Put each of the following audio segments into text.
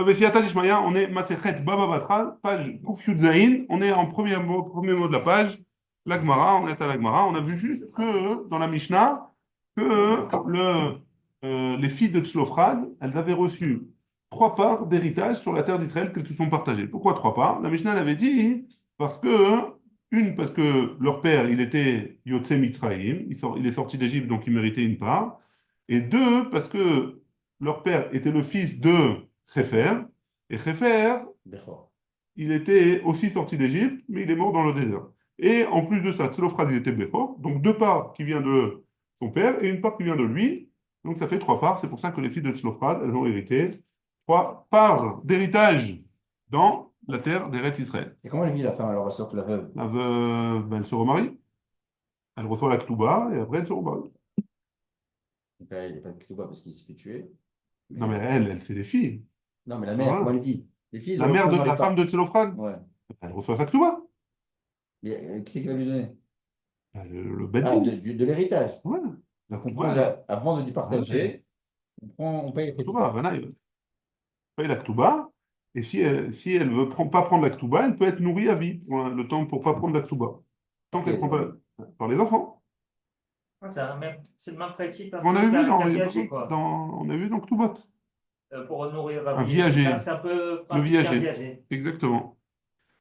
Besiyata Dishmaya, on est Masechet Baba Batra, page Kuf Yud Zayin, on est en premier mot de la page, l'Agmara, on est à l'Agmara, on a vu juste que dans la Mishnah, que les filles de Tzlofrad, elles avaient reçu trois parts d'héritage sur la terre d'Israël qu'elles se sont partagées. Pourquoi trois parts? La Mishnah elle avait dit, parce que, parce que leur père, il était Yotze Mitzrayim, il est sorti d'Égypte, donc il méritait une part, et deux, parce que leur père était le fils de Khéfer. Et Khéfer, D'accord. il était aussi sorti d'Égypte, mais il est mort dans le désert. Et en plus de ça, Tselophrad, il était Bechor. Donc deux parts qui viennent de son père et une part qui vient de lui. Donc ça fait trois parts. C'est pour ça que les filles de Tselophrad, elles ont hérité trois parts d'héritage dans la terre d'Eretz Israël. Et comment elle vit la femme alors, elle sort la veuve? La veuve, ben, elle se remarie. Elle reçoit la Ktouba et après elle se remarie. Donc là, il n'est pas de Ketouba parce qu'il s'est fait tuer. Non mais Mais elle c'est des filles. non, mais la mère, comment Voilà. elle vit? Les filles, elles La ont mère reçu de dans les la femme parts. de Tselophrad, Ouais. elle reçoit sa Ktouba. Mais qui c'est qui va lui donner? Ben, le Beth Ah, Din. de l'héritage. Ouais. La Donc on Ktouba, prend elle avant de a- départager, on paye les Ketouba, Ketouba. voilà, il paye la Ketouba. Et si elle veut pas prendre la Ketouba, elle peut être nourrie à vie pour le temps pour pas prendre la Ketouba. Tant Par qu'elle qui? prend pas par les enfants. Ah, c'est le même principe un On peu avait vu qu'un viager, quoi. on a vu dans Ketubot. Pour nourrir la Un vie et tout ça, viager. c'est un peu le Le principe qu'un viager. viager. Exactement.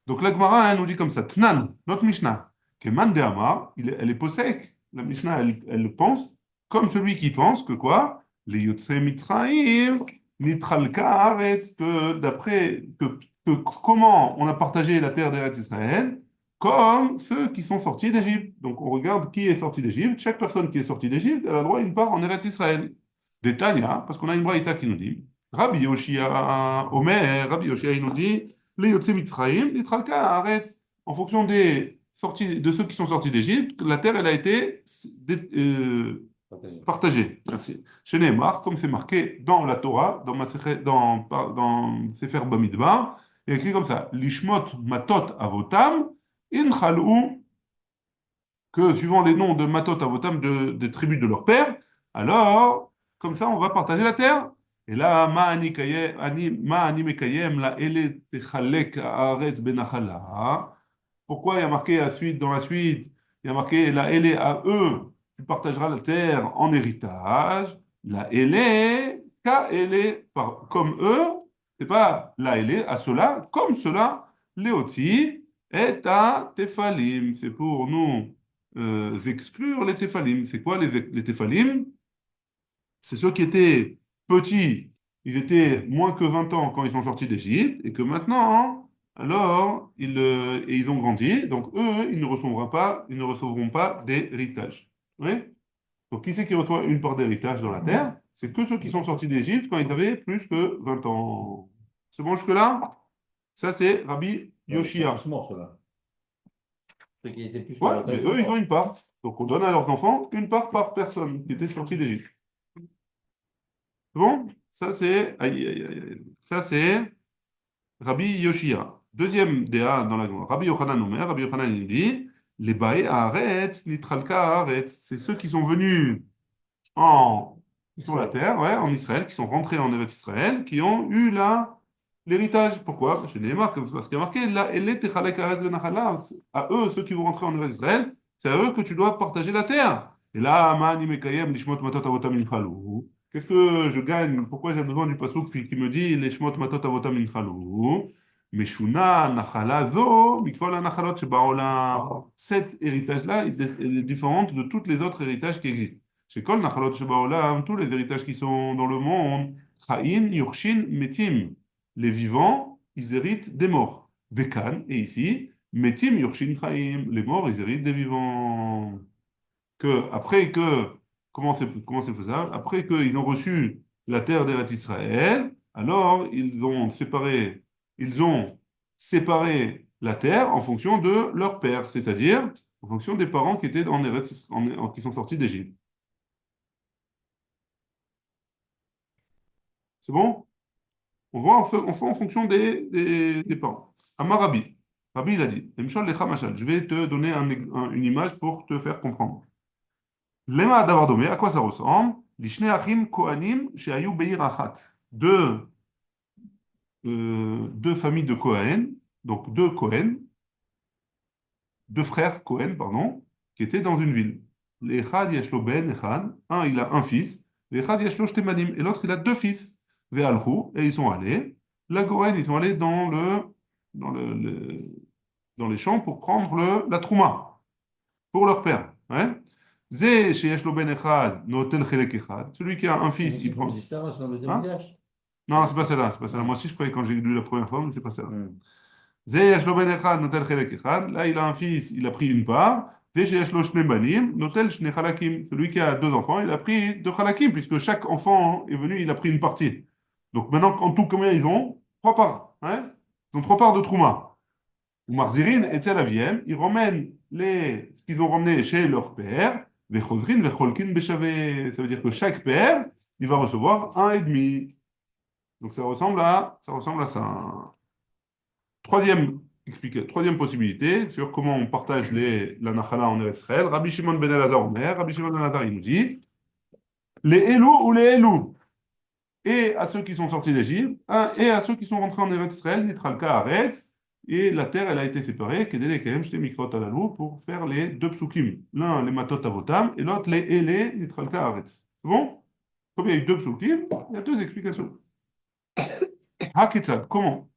Donc la Gemara, elle nous dit comme ça. Tnan, notre Mishnah. Keman de Amar, elle est possèque. La Mishnah, elle le pense comme celui qui pense que quoi? Les Yotse Mitraïm, Nitralka Haaretz, que d'après comment on a partagé la terre d'Eretz Israël, comme ceux qui sont sortis d'Égypte. Donc on regarde qui est sorti d'Égypte. Chaque personne qui est sortie d'Égypte, elle a droit à une part en Eretz Israël. Des Tanya, parce qu'on a une braïta qui nous dit, Rabbi Yoshia, Omer, Rabbi Yoshia, il nous dit, les Yotse Mitzrayim, les Tralka Haaretz, en fonction des sorties, de ceux qui sont sortis d'Égypte, la terre, elle a été Partagé. partagée. Merci. Chez Neymar, comme c'est marqué dans la Torah, dans Sefer Bamidbar, il y a écrit comme ça, Lishmot matot avotam, in chalou, que suivant les noms de matot avotam des tribus de leur père, alors, comme ça, on va partager la terre. Et là, ma ani mekayem la ele techalek haaretz benachala. Pourquoi il y a marqué dans la suite, il y a marqué la elle à eux, tu partageras la terre en héritage. La elle, ka elle, comme eux, c'est pas la elle à cela, comme cela, léoti est à téphalim. C'est pour nous exclure les téphalim. C'est quoi les téphalim? C'est ceux qui étaient petits, ils étaient moins que 20 ans quand ils sont sortis d'Égypte, et que maintenant, alors, ils ont grandi, donc eux, ils ne recevront pas d'héritage. Oui. Donc qui c'est qui reçoit une part d'héritage dans la terre? C'est que ceux qui sont sortis d'Égypte quand ils avaient plus que 20 ans. C'est bon jusque-là? Ça, c'est Rabbi Non, mais ils sont Yoshia. tous morts, ceux-là. Ceux qui étaient plus que Ouais, 20 ans, mais ils sont eux, ils ont morts. une part. Donc on donne à leurs enfants une part par personne qui était sortie d'Égypte. C'est bon? Ça, c'est aïe, aïe, aïe, aïe. Ça, c'est Rabbi Yoshia. Deuxième DA dans la Gemara. Rabbi Yochanan Omer, Rabbi Yochanan il dit, les Baé Haaretz, Nitralka Haaretz. C'est ceux qui sont venus en, sur la Israël. terre, ouais, en Israël, qui sont rentrés en Eretz Israël, qui ont eu l'héritage. Pourquoi? Chez Neymar, parce qu'il y a marqué, là, Elle Techalek Haaretz Benachala. À eux, ceux qui vont rentrer en Eretz Israël, c'est à eux que tu dois partager la terre. Et là, Ma'ani Mekayem, Lishmot Matot Avotam Inchalou. Qu'est-ce que je gagne? Pourquoi j'ai besoin du passouk qui me dit les shmot matot avotam inchalou? Meshuna nachala zo mikol hanachalot shebaolam. Cet héritage-là, il est différent de tous les autres héritages qui existent. Chez kol nachalot shebaolam, tous les héritages qui sont dans le monde, chaim, yurshin, metim. Les vivants, ils héritent des morts. Bekan, et ici, metim, yurshin, chaim. Les morts, ils héritent des vivants comment c'est faisable? Après qu'ils ont reçu la terre d'Eretz Israël, alors ils ont séparé la terre en fonction de leur père, c'est-à-dire en fonction des parents qui étaient qui sont sortis d'Égypte. C'est bon? On fait en fonction des parents. Amar Rabbi. Rabbi, il a dit, Emshol lecha mashal. Je vais te donner une image pour te faire comprendre. Lema davar domé, à quoi ça ressemble? Lishne achim kohanim shehayu beir achat. Deux deux familles de Cohen, donc deux Cohen, deux frères Cohen, pardon, qui étaient dans une ville. L'Echad yeshlo ben Echad, un il a un fils, l'Echad yeshlo shte banim, et l'autre il a deux fils. Ve'alchou, et ils sont allés. La Cohen, ils sont allés dans dans les champs pour prendre la trouma pour leur père. Hein. Zé sheyesh lo ben Echad, notel chelek Echad. Celui qui a un fils, il prend. C'est ça, dans le Hein? village. Non, c'est pas celle-là, c'est pas celle-là. Ah. Moi aussi, je croyais quand j'ai lu la première fois, mais c'est pas celle-là. Hmm. Zé yesh lo ben Echad, notel chelek Echad. Là, il a un fils, il a pris une part. Zé sheyesh lo shne banim, notel shne chalakim. Celui qui a deux enfants, il a pris deux chalakim, puisque chaque enfant est venu, il a pris une partie. Donc maintenant, en tout, combien ils ont? Trois parts. Hein? Ils ont trois parts de trouma. Ou Marzirin, et Tzelaviem, ils ramènent ce qu'ils ont ramené chez leur père, Vechozrin, Vecholkin, Beshavé. Ça veut dire que chaque père, il va recevoir un et demi. Donc ça ressemble à ça. Troisième possibilité sur comment on partage la Nachala en Eretz Israël. Rabbi Shimon ben Elazar Omer, Rabbi Shimon ben Elazar, il nous dit, les Elou ou les Elou, et à ceux qui sont sortis d'Égypte, et à ceux qui sont rentrés en Eretz Israël, Nitralka Aretz, et la terre, elle a été séparée, pour faire les deux psukim. L'un, les matot avotam, et l'autre, les ele, nitralka aretz. C'est bon? Comme il y a eu deux psukim, il y a deux explications. Haketzad, comment?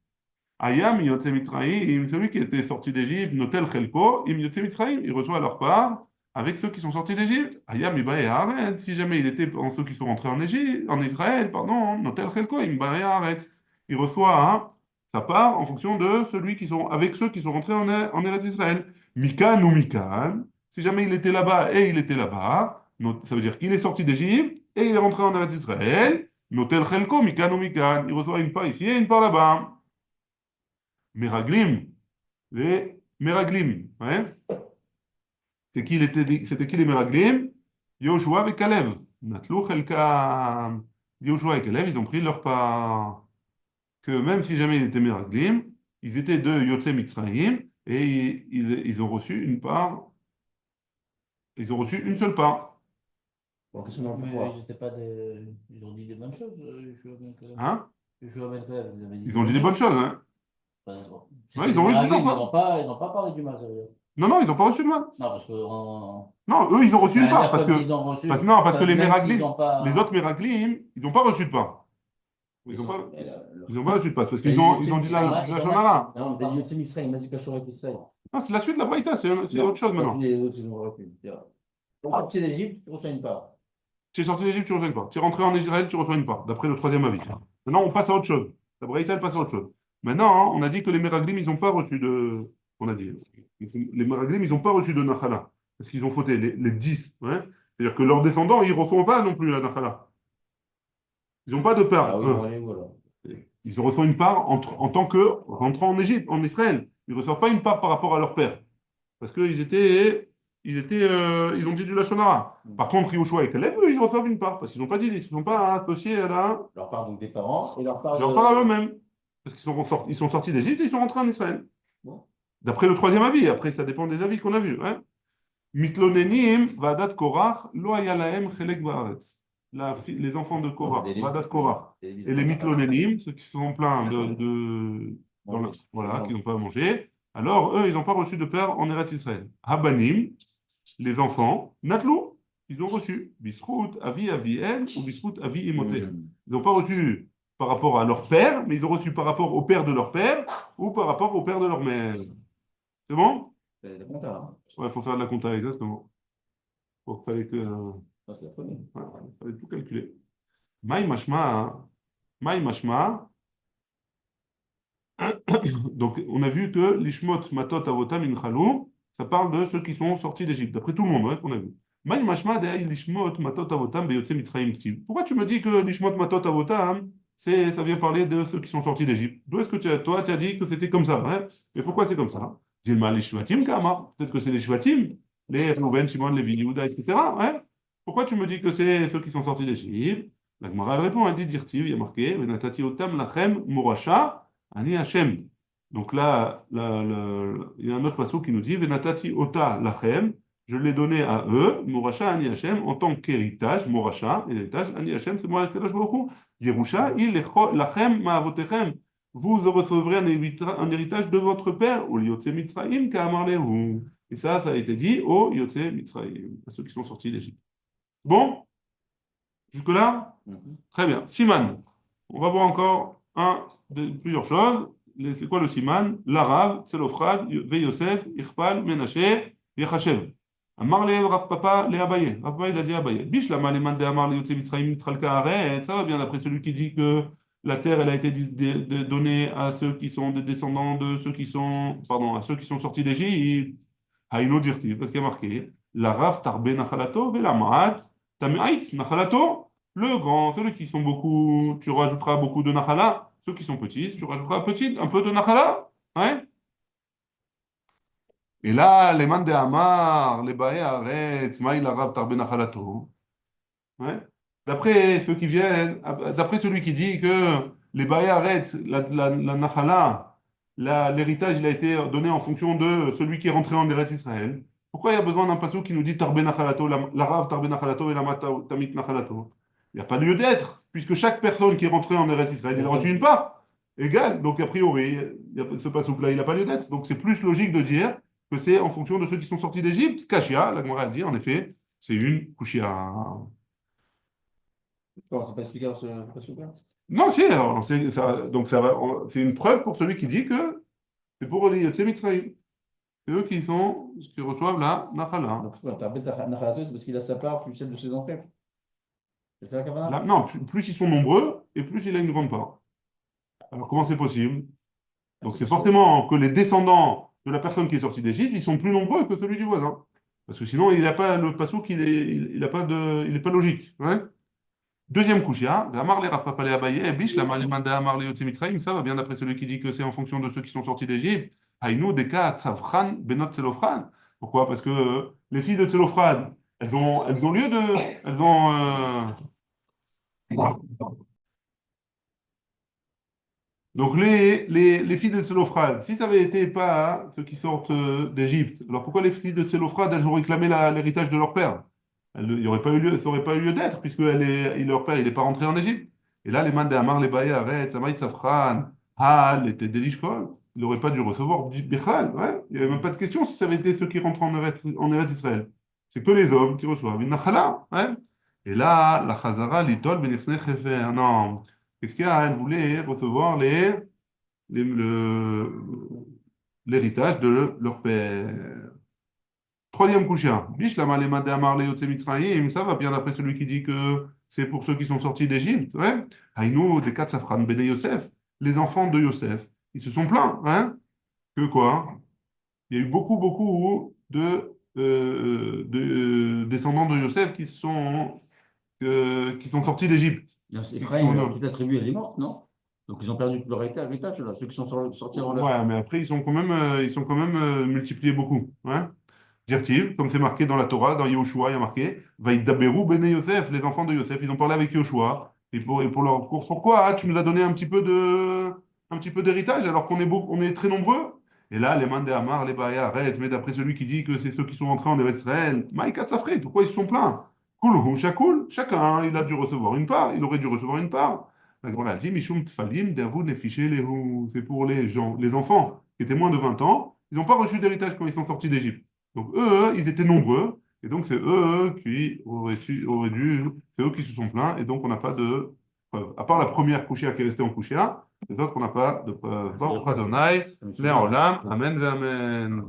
Ayam yotze mitraïm, celui qui était sorti d'Égypte, notel chelko, im yotze mitraïm, il reçoit leur part avec ceux qui sont sortis d'Égypte. Ayam ibaye haaretz, si jamais il était en ceux qui sont rentrés en Égypte, en Israël, pardon, notel chelko, im ibaye haaretz. Il reçoit sa part en fonction de celui qui sont avec ceux qui sont rentrés en Eretz Israël. Mikan ou Mikan, si jamais il était là-bas et il était là-bas, ça veut dire qu'il est sorti d'Égypte et il est rentré en Eretz Israël. Notel chelko, Mikan ou Mikan, il reçoit une part ici et une part là-bas. Meraglim, les Meraglim, hein? C'était qui les Meraglim? Yoshua et Kalev. Natlou chelka. Yoshua et Kalev, ils ont pris leur part. Que même si jamais ils étaient Meraglim, ils étaient de Yotze Mitzrayim et ils ont reçu une part, ils ont reçu une seule part. Bon, qu'est-ce qu'on en peut Mais voir? ils étaient pas des... Ils ont dit des bonnes choses, Joshua Ben Caleb. Hein? Joshua Ben Caleb, vous avez dit Ils ont dit des bonnes choses, hein? Enfin, bon, Ouais, ils ont eu du ils mal. n'ont pas parlé du mal, ça veut dire. Non, ils n'ont pas reçu de mal. Non, parce que Non, eux, ils ont reçu une part parce que, ils ont reçu, non, parce que les même s'ils Meraglim, n'ont pas... les autres Meraglim, ils n'ont pas reçu de part. Ils n'ont pas, ils ont pas reçu de part parce qu'ils ont dit la Shonara. Non, t'as dit Yotze Mitzrayim, vas-y, Kachor avec Israël. Non, c'est la suite de la Braïta, c'est autre chose maintenant. Les autres, ils ont reçu. Donc, parti d'Égypte, tu reçois une part. Tu es sorti d'Égypte, tu reçois une part. Tu es rentré en Israël, tu reçois une part, d'après le troisième avis. Maintenant, on passe à autre chose. La Braïta, elle passe à autre chose. Maintenant, on a dit que les Meraglim, ils n'ont pas reçu de. On a dit. Les Meraglim, ils n'ont pas reçu de Nachala. Parce qu'ils ont fauté, les 10. Hein. C'est-à-dire que leurs descendants, ils ne reçoivent pas non plus la Nachala. Ils n'ont pas de part. Ah oui, on est où alors? Ils reçoivent une part en tant que rentrant en Égypte, en Israël. Ils ne reçoivent pas une part par rapport à leur père. Parce qu'ils ils ont dit du Lachonara. Par contre, Yoshua et Caleb, eux, ils reçoivent une part. Parce qu'ils n'ont pas dit, ils ne sont pas associés à Leur part donc des parents et leur part leur part à eux-mêmes. Parce ils sont sortis d'Égypte et ils sont rentrés en Israël. Bon. D'après le troisième avis. Après, ça dépend des avis qu'on a vus. Hein. Mitlonenim, Vadat Korach, Lo haya lahem chelek ba'aretz. Les enfants de Korach, Vadat Korach. Et les Mitlonenim, ceux qui se sont plaints voilà, qui n'ont pas mangé, alors eux, ils n'ont pas reçu de père en Eretz Israël. Habanim, les enfants, Natlou, ils ont reçu. Bisrout, Avi, Avien, ou Bisrout, Avi, Imoté. Ils n'ont pas reçu par rapport à leur père, mais ils ont reçu par rapport au père de leur père ou par rapport au père de leur mère. C'est bon? C'est la compta. Ouais, il faut faire de la compta, exactement. Il fallait que. C'est la première. Il fallait tout calculer. Maï Mashma. Maï Mashma. Donc, on a vu que l'Ishmot Matot Avotam Inchalou, ça parle de ceux qui sont sortis d'Égypte, d'après tout le monde, ouais, qu'on a vu. Maï Mashma de l'Ishmot Matot Avotam Beyotze Mitzrayim Ktiv. Pourquoi tu me dis que l'Ishmot Matot Avotam, ça vient parler de ceux qui sont sortis d'Égypte? D'où est-ce que toi, tu as dit que c'était comme ça, hein? Et pourquoi c'est comme ça? Dilma les Shvatim Kama. Peut-être que c'est les Shvatim, les Reuven, Shimon, Lévi, Yehuda, etc. Ouais? Pourquoi tu me dis que c'est ceux qui sont sortis d'Égypte? La Gemara elle répond, elle dit Dirtiv, il y a marqué Venatati Otam Lachem Morasha Ani Hashem. Donc là, il y a un autre passage qui nous dit Venatati Ota Lachem, je l'ai donné à eux, Morasha Ani Hashem, en tant qu'héritage, Morasha, héritage, Ani Hashem, c'est moi, Kadosh Baruch Hu. Yerusha, il Lachem Ma'avotechem. vous recevrez un héritage de votre père, au Yotze Mitzrayim, Ka'amar Lehu. Et ça a été dit au Yotze Mitzrayim, à ceux qui sont sortis d'Égypte. Bon, jusque-là? Mhm. Très bien. Siman. On va voir encore plusieurs choses. C'est quoi le Siman? L'Arav, Tselofrad, Ve Yosef, Ichpal, Menashe, Yechashev. Amar le Rav Papa le Abaye. Rav Papa il a dit Abaye. Bishlama le man de Amar le Yotze Mitzrayim Mitralka Aret. Ça va bien d'après celui qui dit que la terre elle a été donnée à ceux qui sont des descendants de ceux qui sont, pardon, à ceux qui sont sortis d'Égypte. Haïno dirtiv, parce qu'il y a marqué la Rav Tarbe Nachalato, Ve la Maat, Tameait Nachalato. Le grand, ceux qui sont beaucoup, tu rajouteras beaucoup de Nachala. Ceux qui sont petits, tu rajouteras un peu de Nachala. Ouais. Et là, les man de Amar, les Baé Aretz, Maïl Arav Tarbe Nachalato. Ouais. D'après ceux qui viennent, d'après celui qui dit que les Baé Aretz, la Nachala, l'héritage, il a été donné en fonction de celui qui est rentré en Eretz Israël. Pourquoi il y a besoin d'un passage qui nous dit Tarbe Nachalato, la Rav Tarbe Nachalato et la Tamit Nachalato? Il n'y a pas lieu d'être, puisque chaque personne qui est rentrée en Eretz Israël, il a reçu une part égale. Donc, a priori, ce passage-là, il n'a pas lieu d'être. Donc, c'est plus logique de dire que c'est en fonction de ceux qui sont sortis d'Égypte. Kashia, la Gemara dit, en effet, c'est une Kushia. Bon, c'est pas expliqué dans ce passage-là. Non, si, alors, donc c'est une preuve pour celui qui dit que c'est pour les Yotzei Mitzrayim. C'est eux qui reçoivent la Nachala. Donc, t'as bête Nachalato, c'est parce qu'il a sa part plus celle de ses ancêtres. C'est ça, Kavana? Non, plus ils sont nombreux, et plus il a une grande part. Alors, comment c'est possible? Donc, c'est forcément que les descendants de la personne qui est sortie d'Égypte, ils sont plus nombreux que celui du voisin. Parce que sinon, il n'a pas le pasouk, il est pas logique. Ouais. Deuxième kushia, Amar le Rav Papa le Abaye, Bish la Malimanda Amar le Yotze Mitzrayim, ça va bien d'après celui qui dit que c'est en fonction de ceux qui sont sortis d'Égypte. Haïnou, Deka, Tzavchan, Benot Tzelofran. Pourquoi? Parce que les filles de Tzelofran, elles ont lieu de. Elles ont. Donc les filles de Tselophrad, si ça avait été pas ceux qui sortent d'Égypte, alors pourquoi les filles de Tselophrad, elles ont réclamé l'héritage de leur père? Il n'y aurait pas eu lieu, ça n'aurait pas eu lieu d'être, puisque leur père, il n'est pas rentré en Égypte. Et là, les man de Amar, les Baye, Arrête, Samaït, Safran, Hal, était Delishkol, il n'aurait pas dû recevoir du Bichal, ouais. Il n'y avait même pas de question si ça avait été ceux qui rentrent en Eretz Israël. C'est que les hommes qui reçoivent une Nachala, ouais. Et là, la Chazara, l'Itol, Benichne, Chefer, non. Qu'est-ce qu'il y a? Elle voulait recevoir le- l'héritage de leur père. Troisième couchien. Bish la malema de Amar le Yotze Mitzrayim. Ça va bien d'après celui qui dit que c'est pour ceux qui sont sortis d'Égypte. Ouais. Haïnou, des quatre Safran Bene Yosef. Les enfants de Yosef. Ils se sont plaints. Hein, que quoi? Il y a eu beaucoup de descendants de Yosef qui sont sortis d'Égypte. Ephraim, toute la tribu, elle est morte, non? Donc ils ont perdu leur héritage, là, ceux qui sont sortis avant l'heure. Ouais, mais après, ils sont quand même multipliés beaucoup. Hein. Dirtiv, comme c'est marqué dans la Torah, dans Yehoshua, il y a marqué Vaïdaberu bene Yosef, les enfants de Yosef, ils ont parlé avec Yehoshua. Pourquoi tu nous as donné un petit peu d'héritage alors qu'on est on est très nombreux? Et là, les Mandé Amar, les Baïa, arrête, mais d'après celui qui dit que c'est ceux qui sont entrés en Eretz Israël, Maïkat Safré, pourquoi ils se sont plaints? Kulhu Shakul, chacun, il a dû recevoir une part, il aurait dû recevoir une part. La Gemara dit Mishum Tfalim, Dervou Nefiché Lehu, c'est pour les gens, les enfants qui étaient moins de 20 ans, ils n'ont pas reçu d'héritage quand ils sont sortis d'Égypte. Donc eux, ils étaient nombreux, et donc c'est eux qui c'est eux qui se sont plaints, et donc on n'a pas de preuve. À part la première couchée qui est restée en couchée, les autres, on n'a pas de preuve. Baruch Adonai, Le'olam, Amen ve Amen.